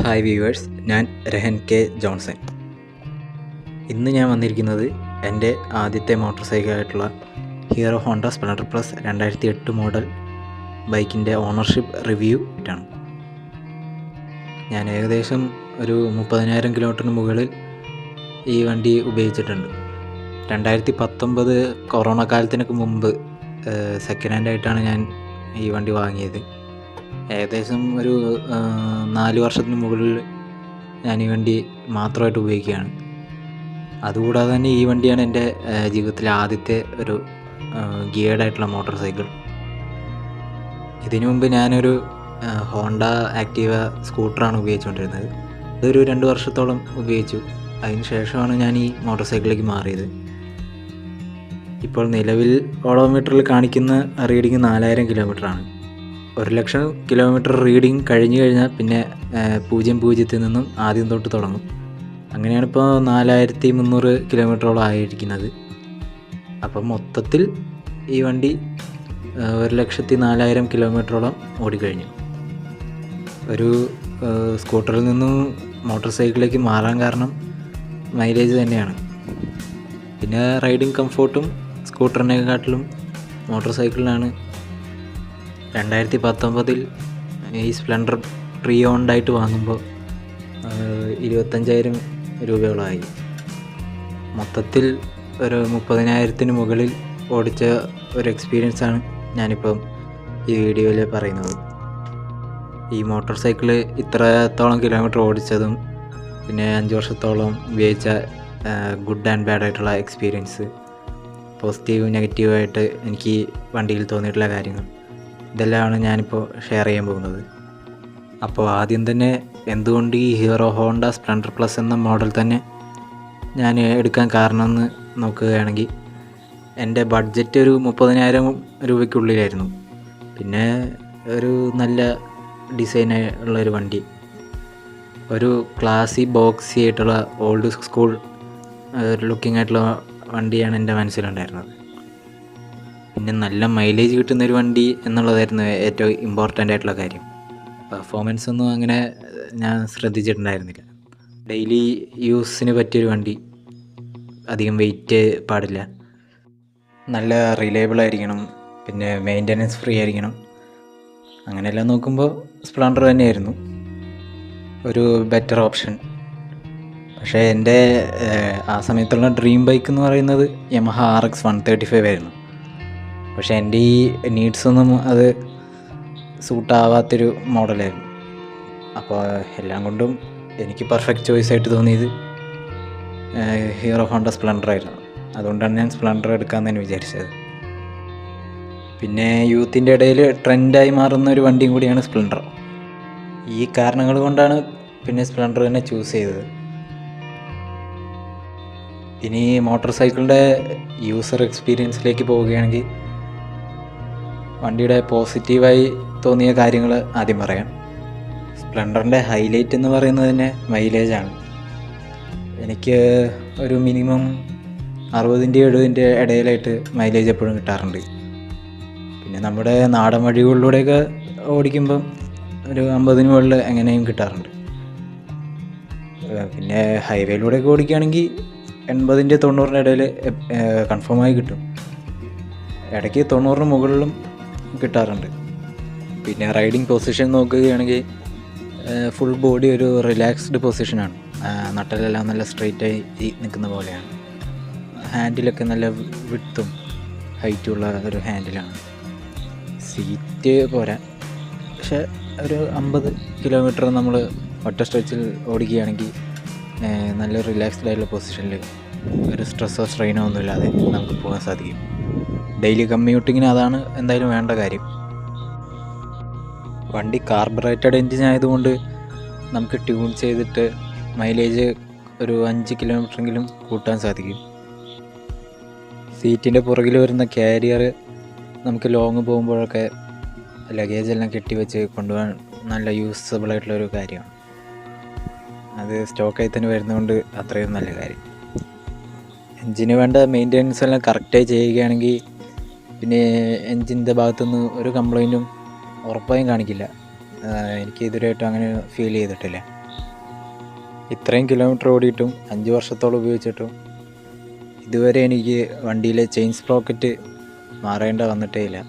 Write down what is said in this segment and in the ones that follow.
Hi viewers, ഞാൻ Rahan K Johnson. ഇന്ന് ഞാൻ വന്നിരിക്കുന്നത് എൻ്റെ ആദ്യത്തെ മോട്ടോർ സൈക്കിളായിട്ടുള്ള hero honda splendor plus 2008 model ബൈക്കിൻ്റെ ഓണർഷിപ്പ് റിവ്യൂ ആയിട്ടാണ്. ഞാൻ ഏകദേശം ഒരു 30,000 കിലോമീറ്ററിന് മുകളിൽ ഈ വണ്ടി ഉപയോഗിച്ചിട്ടുണ്ട്. 2019 കൊറോണ കാലത്തിനൊക്കെ മുമ്പ് സെക്കൻഡ് ഹാൻഡ് ആയിട്ടാണ് ഞാൻ ഈ വണ്ടി വാങ്ങിയത്. ഏകദേശം ഒരു 4 വർഷത്തിന് മുകളിൽ ഞാൻ ഈ വണ്ടി മാത്രമായിട്ട് ഉപയോഗിക്കുകയാണ്. അതുകൂടാതെ തന്നെ ഈ വണ്ടിയാണ് എൻ്റെ ജീവിതത്തിലെ ആദ്യത്തെ ഒരു ഗിയർഡായിട്ടുള്ള മോട്ടോർ സൈക്കിൾ. ഇതിനു മുമ്പ് ഞാനൊരു ഹോണ്ട ആക്റ്റീവ സ്കൂട്ടറാണ് ഉപയോഗിച്ചുകൊണ്ടിരുന്നത്. അതൊരു 2 വർഷത്തോളം ഉപയോഗിച്ചു. അതിന് ശേഷമാണ് ഞാൻ ഈ മോട്ടോർ സൈക്കിളിലേക്ക് മാറിയത്. ഇപ്പോൾ നിലവിൽ ഓഡോമീറ്ററിൽ കാണിക്കുന്ന റീഡിങ് 4,000 കിലോമീറ്ററാണ്. 1,00,000 കിലോമീറ്റർ റീഡിങ് കഴിഞ്ഞു കഴിഞ്ഞാൽ പിന്നെ 0 നിന്നും ആദ്യം തൊട്ട് തുടങ്ങും. അങ്ങനെയാണ് ഇപ്പോൾ 4,300 കിലോമീറ്ററോളം ആയിരിക്കുന്നത്. അപ്പം മൊത്തത്തിൽ ഈ വണ്ടി 1,04,000 കിലോമീറ്ററോളം ഓടിക്കഴിഞ്ഞു. ഒരു സ്കൂട്ടറിൽ നിന്നും മോട്ടോർ സൈക്കിളിലേക്ക് മാറാൻ കാരണം മൈലേജ് തന്നെയാണ്. പിന്നെ റൈഡിങ് കംഫോർട്ടും സ്കൂട്ടറിനെക്കാട്ടിലും മോട്ടോർ സൈക്കിളിനാണ്. 2019 ഈ സ്പ്ലെൻഡർ പ്രീ ഓൺഡായിട്ട് വാങ്ങുമ്പോൾ 25,000 രൂപയോളമായി. മൊത്തത്തിൽ ഒരു 30,000 മുകളിൽ ഓടിച്ച ഒരു എക്സ്പീരിയൻസാണ് ഞാനിപ്പം ഈ വീഡിയോയിൽ പറയുന്നത്. ഈ മോട്ടോർ സൈക്കിൾ ഇത്രത്തോളം കിലോമീറ്റർ ഓടിച്ചതും പിന്നെ 5 വർഷത്തോളം ഉപയോഗിച്ച ഗുഡ് ആൻഡ് ബാഡ് ആയിട്ടുള്ള എക്സ്പീരിയൻസ്, പോസിറ്റീവ് നെഗറ്റീവായിട്ട് എനിക്ക് വണ്ടിയിൽ തോന്നിയിട്ടുള്ള കാര്യങ്ങൾ, ഇതെല്ലാമാണ് ഞാനിപ്പോൾ ഷെയർ ചെയ്യാൻ പോകുന്നത്. അപ്പോൾ ആദ്യം തന്നെ എന്തുകൊണ്ട് ഈ ഹീറോ ഹോണ്ട സ്പ്ലെൻഡർ പ്ലസ് എന്ന മോഡൽ തന്നെ ഞാൻ എടുക്കാൻ കാരണമെന്ന് നോക്കുകയാണെങ്കിൽ, എൻ്റെ ബഡ്ജറ്റ് ഒരു 30,000 രൂപയ്ക്കുള്ളിലായിരുന്നു. പിന്നെ ഒരു നല്ല ഡിസൈൻ ഉള്ളൊരു വണ്ടി, ഒരു ക്ലാസി ബോക്സി ആയിട്ടുള്ള ഓൾഡ് സ്കൂൾ ലുക്കിംഗ് ആയിട്ടുള്ള വണ്ടിയാണ് എൻ്റെ മനസ്സിലുണ്ടായിരുന്നത്. പിന്നെ നല്ല മൈലേജ് കിട്ടുന്നൊരു വണ്ടി എന്നുള്ളതായിരുന്നു ഏറ്റവും ഇമ്പോർട്ടൻ്റ് ആയിട്ടുള്ള കാര്യം. പെർഫോമൻസ് ഒന്നും അങ്ങനെ ഞാൻ ശ്രദ്ധിച്ചിട്ടുണ്ടായിരുന്നില്ല. ഡെയിലി യൂസിന് പറ്റിയൊരു വണ്ടി, അധികം വെയിറ്റ് പാടില്ല, നല്ല റിലയബിൾ ആയിരിക്കണം, പിന്നെ മെയിൻ്റനൻസ് ഫ്രീ ആയിരിക്കണം. അങ്ങനെയെല്ലാം നോക്കുമ്പോൾ സ്പ്ലെൻഡർ തന്നെയായിരുന്നു ഒരു ബെറ്റർ ഓപ്ഷൻ. പക്ഷേ എൻ്റെ ആ സമയത്തുള്ള ഡ്രീം ബൈക്ക് എന്ന് പറയുന്നത് യമഹ RX 135 ആയിരുന്നു. പക്ഷേ എൻ്റെ ഈ നീഡ്സൊന്നും അത് സൂട്ടാവാത്തൊരു മോഡലായിരുന്നു. അപ്പോൾ എല്ലാം കൊണ്ടും എനിക്ക് പെർഫെക്റ്റ് ചോയ്സ് ആയിട്ട് തോന്നിയത് ഹീറോ ഹോണ്ട സ്പ്ലെൻഡർ ആയിരുന്നു. അതുകൊണ്ടാണ് ഞാൻ സ്പ്ലെൻഡർ എടുക്കാമെന്ന് തന്നെ വിചാരിച്ചത്. പിന്നെ യൂത്തിൻ്റെ ഇടയിൽ ട്രെൻഡായി മാറുന്ന ഒരു വണ്ടിയും കൂടിയാണ് സ്പ്ലെൻഡർ. ഈ കാരണങ്ങൾ കൊണ്ടാണ് പിന്നെ സ്പ്ലെൻഡർ തന്നെ ചൂസ് ചെയ്തത്. ഇനി മോട്ടോർ സൈക്കിളിൻ്റെ യൂസർ എക്സ്പീരിയൻസിലേക്ക് പോവുകയാണെങ്കിൽ, വണ്ടിയുടെ പോസിറ്റീവായി തോന്നിയ കാര്യങ്ങൾ ആദ്യം പറയാം. സ്പ്ലെൻഡറിൻ്റെ ഹൈലൈറ്റ് എന്ന് പറയുന്നത് തന്നെ മൈലേജാണ്. എനിക്ക് ഒരു മിനിമം 60-70 ഇടയിലായിട്ട് മൈലേജ് എപ്പോഴും കിട്ടാറുണ്ട്. പിന്നെ നമ്മുടെ നാടൻ വഴികളിലൂടെയൊക്കെ ഓടിക്കുമ്പം ഒരു 50 മുകളിൽ എങ്ങനെയും കിട്ടാറുണ്ട്. പിന്നെ ഹൈവേയിലൂടെയൊക്കെ ഓടിക്കുകയാണെങ്കിൽ 80-90 ഇടയിൽ കൺഫേമായി കിട്ടും. ഇടയ്ക്ക് 90 മുകളിലും കിട്ടാറുണ്ട്. പിന്നെ റൈഡിങ് പൊസിഷൻ നോക്കുകയാണെങ്കിൽ ഫുൾ ബോഡി ഒരു റിലാക്സ്ഡ് പൊസിഷനാണ്. നട്ടലെല്ലാം നല്ല സ്ട്രെയിറ്റായി നിൽക്കുന്ന പോലെയാണ്. ഹാൻഡിലൊക്കെ നല്ല വിഡ്ത്തും ഹൈറ്റുള്ള ഒരു ഹാൻഡിലാണ്. സീറ്റ് പോരാ, പക്ഷെ ഒരു 50 കിലോമീറ്റർ നമ്മൾ ഒറ്റ സ്ട്രെച്ചിൽ ഓടിക്കുകയാണെങ്കിൽ നല്ല റിലാക്സ്ഡ് ആയിട്ടുള്ള പൊസിഷനിൽ ഒരു സ്ട്രെസ്സോ സ്ട്രെയിനോ ഒന്നുമില്ലാതെ നമുക്ക് പോകാൻ സാധിക്കും. ഡെയിലി കമ്മ്യൂട്ടിങ്ങിന് അതാണ് എന്തായാലും വേണ്ട കാര്യം. വണ്ടി കാർബറേറ്റഡ് എൻജിൻ ആയതുകൊണ്ട് നമുക്ക് ട്യൂൺ ചെയ്തിട്ട് മൈലേജ് ഒരു 5 കിലോമീറ്ററെങ്കിലും കൂട്ടാൻ സാധിക്കും. സീറ്റിൻ്റെ പുറകിൽ വരുന്ന ക്യാരിയർ നമുക്ക് ലോങ് പോകുമ്പോഴൊക്കെ ലഗേജെല്ലാം കെട്ടിവെച്ച് കൊണ്ടുപോകാൻ നല്ല യൂസബിളായിട്ടുള്ളൊരു കാര്യമാണ്. അത് സ്റ്റോക്കായി തന്നെ വരുന്നതുകൊണ്ട് അത്രയും നല്ല കാര്യം. എൻജിന് വേണ്ട മെയിൻ്റെനൻസ് എല്ലാം കറക്റ്റായി ചെയ്യുകയാണെങ്കിൽ പിന്നെ എൻജിൻ്റെ ഭാഗത്തുനിന്ന് ഒരു കംപ്ലൈൻറ്റും ഉറപ്പായും കാണിക്കില്ല. എനിക്ക് ഇതുവരെയായിട്ടും അങ്ങനെ ഫീൽ ചെയ്തിട്ടില്ല. ഇത്രയും കിലോമീറ്റർ ഓടിയിട്ടും 5 വർഷത്തോളം ഉപയോഗിച്ചിട്ടും ഇതുവരെ എനിക്ക് വണ്ടിയിലെ ചെയിൻ സ്പ്രോക്കറ്റ് മാറേണ്ട വന്നിട്ടേ ഇല്ല.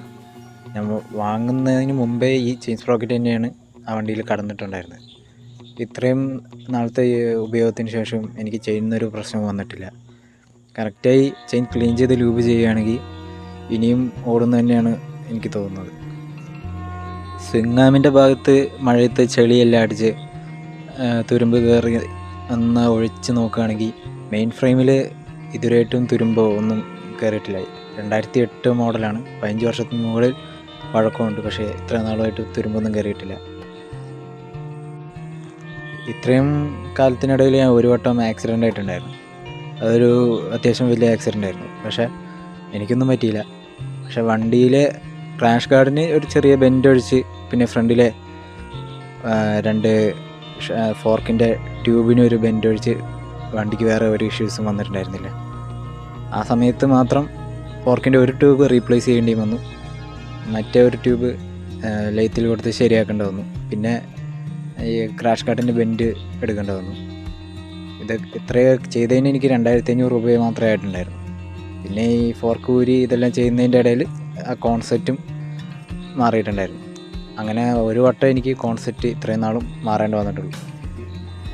ഞാൻ വാങ്ങുന്നതിന് മുമ്പേ ഈ ചെയിൻ സ്പ്രോക്കറ്റ് തന്നെയാണ് ആ വണ്ടിയിൽ കടന്നിട്ടുണ്ടായിരുന്നത്. ഇത്രയും നാളത്തെ ഉപയോഗത്തിന് ശേഷം എനിക്ക് ചെയിനൊരു പ്രശ്നം വന്നിട്ടില്ല. കറക്റ്റായി ചെയിൻ ക്ലീൻ ചെയ്ത് ലൂബ് ചെയ്യുകയാണെങ്കിൽ ഇനിയും ഓടുന്നു തന്നെയാണ് എനിക്ക് തോന്നുന്നത്. സ്വിംഗ് ആമിൻ്റെ ഭാഗത്ത് മഴയത്ത് ചെളിയെല്ലാം അടിച്ച് തുരുമ്പ് കയറി ഒന്ന് ഒഴിച്ച് നോക്കുകയാണെങ്കിൽ മെയിൻ ഫ്രെയിമിൽ ഇതുവരെയായിട്ടും തുരുമ്പോ ഒന്നും കയറിയിട്ടില്ല. 2008 മോഡലാണ്, 15 വർഷത്തിന് മുകളിൽ പഴക്കമുണ്ട്. പക്ഷേ ഇത്ര നാളുമായിട്ട് തുരുമ്പൊന്നും കയറിയിട്ടില്ല. ഇത്രയും കാലത്തിനിടയിൽ ഞാൻ ഒരു വട്ടം ആക്സിഡൻ്റ് ആയിട്ടുണ്ടായിരുന്നു. അതൊരു അത്യാവശ്യം വലിയ ആക്സിഡൻ്റ് ആയിരുന്നു. പക്ഷേ എനിക്കൊന്നും പറ്റിയില്ല. പക്ഷേ വണ്ടിയിലെ ക്രാഷ് ഗാർഡിന് ഒരു ചെറിയ ബെൻഡ് ഒഴിച്ച്, പിന്നെ ഫ്രണ്ടിലെ 2 ഫോർക്കിൻ്റെ ട്യൂബിന് ഒരു ബെൻഡ് ഒഴിച്ച് വണ്ടിക്ക് വേറെ ഒരു ഇഷ്യൂസും വന്നിട്ടുണ്ടായിരുന്നില്ല. ആ സമയത്ത് മാത്രം ഫോർക്കിൻ്റെ ഒരു ട്യൂബ് റീപ്ലേസ് ചെയ്യേണ്ടി വന്നു. മറ്റേ ഒരു ട്യൂബ് ലെയ്ത്തിൽ കൊടുത്ത് ശരിയാക്കേണ്ടി വന്നു. പിന്നെ ഈ ക്രാഷ് ഗാർഡിൻ്റെ ബെൻഡ് എടുക്കേണ്ടി വന്നു. ഇത്രയൊക്കെ ചെയ്തതിന് എനിക്ക് 2500 രൂപ മാത്രമേ ആയിട്ടുണ്ടായിരുന്നു. പിന്നെ ഈ ഫോർക്ക് ഊരി ഇതെല്ലാം ചെയ്യുന്നതിൻ്റെ ഇടയിൽ ആ കോൺസെപ്റ്റും മാറിയിട്ടുണ്ടായിരുന്നു. അങ്ങനെ ഒരു വട്ടം എനിക്ക് കോൺസെപ്റ്റ് ഇത്രയും നാളും മാറേണ്ടി വന്നിട്ടുള്ളൂ.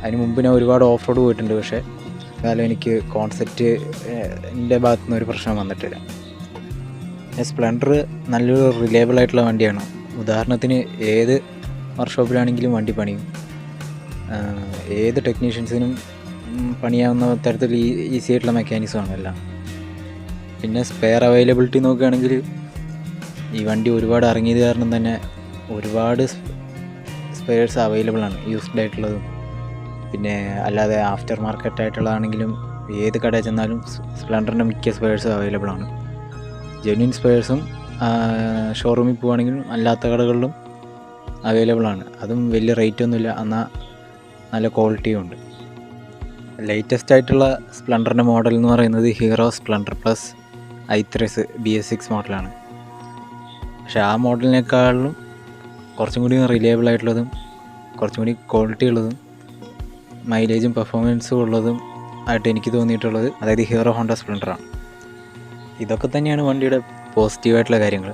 അതിന് മുമ്പ് ഞാൻ ഒരുപാട് ഓഫ് റോഡ് പോയിട്ടുണ്ട്. പക്ഷേ എന്നാലും എനിക്ക് കോൺസെപ്റ്റിൻ്റെ ഭാഗത്തുനിന്ന് ഒരു പ്രശ്നം വന്നിട്ടില്ല. സ്പ്ലെൻഡർ നല്ലൊരു റിലയബിൾ ആയിട്ടുള്ള വണ്ടിയാണ്. ഉദാഹരണത്തിന് ഏത് വർക്ക്ഷോപ്പിലാണെങ്കിലും വണ്ടി പണിയും. ഏത് ടെക്നീഷ്യൻസിനും പണിയാവുന്ന തരത്തിൽ ഈസി ആയിട്ടുള്ള മെക്കാനിക്സുമാണ് എല്ലാം. പിന്നെ സ്പെയർ അവൈലബിലിറ്റി നോക്കുകയാണെങ്കിൽ ഈ വണ്ടി ഒരുപാട് ഇറങ്ങിയത് കാരണം തന്നെ ഒരുപാട് സ്പെയർസ് അവൈലബിൾ ആണ്. യൂസ്ഡ് ആയിട്ടുള്ളതും പിന്നെ അല്ലാതെ ആഫ്റ്റർ മാർക്കറ്റ് ആയിട്ടുള്ളതാണെങ്കിലും ഏത് കടയിൽ ചെന്നാലും സ്പ്ലെൻഡറിൻ്റെ മിക്ക സ്പെയർസും അവൈലബിൾ ആണ്. ജെന്യൂൻ സ്പെയർസും ഷോറൂമിൽ പോവുകയാണെങ്കിലും അല്ലാത്ത കടകളിലും അവൈലബിൾ ആണ്. അതും വലിയ റേറ്റ് ഒന്നുമില്ല, എന്നാൽ നല്ല ക്വാളിറ്റിയും ഉണ്ട്. ലേറ്റസ്റ്റ് ആയിട്ടുള്ള സ്പ്ലെൻഡറിൻ്റെ മോഡൽ എന്ന് പറയുന്നത് hero Splendor plus i3 BS6 മോഡലാണ്. പക്ഷേ ആ മോഡലിനേക്കാളും കുറച്ചും കൂടി റിലയബിൾ ആയിട്ടുള്ളതും കുറച്ചും കൂടി ക്വാളിറ്റി ഉള്ളതും മൈലേജും പെർഫോമൻസും ഉള്ളതും ആയിട്ട് എനിക്ക് തോന്നിയിട്ടുള്ളത് അതായത് ഹീറോ ഹോണ്ട സ്പ്ലെൻഡറാണ്. ഇതൊക്കെ തന്നെയാണ് വണ്ടിയുടെ പോസിറ്റീവായിട്ടുള്ള കാര്യങ്ങൾ.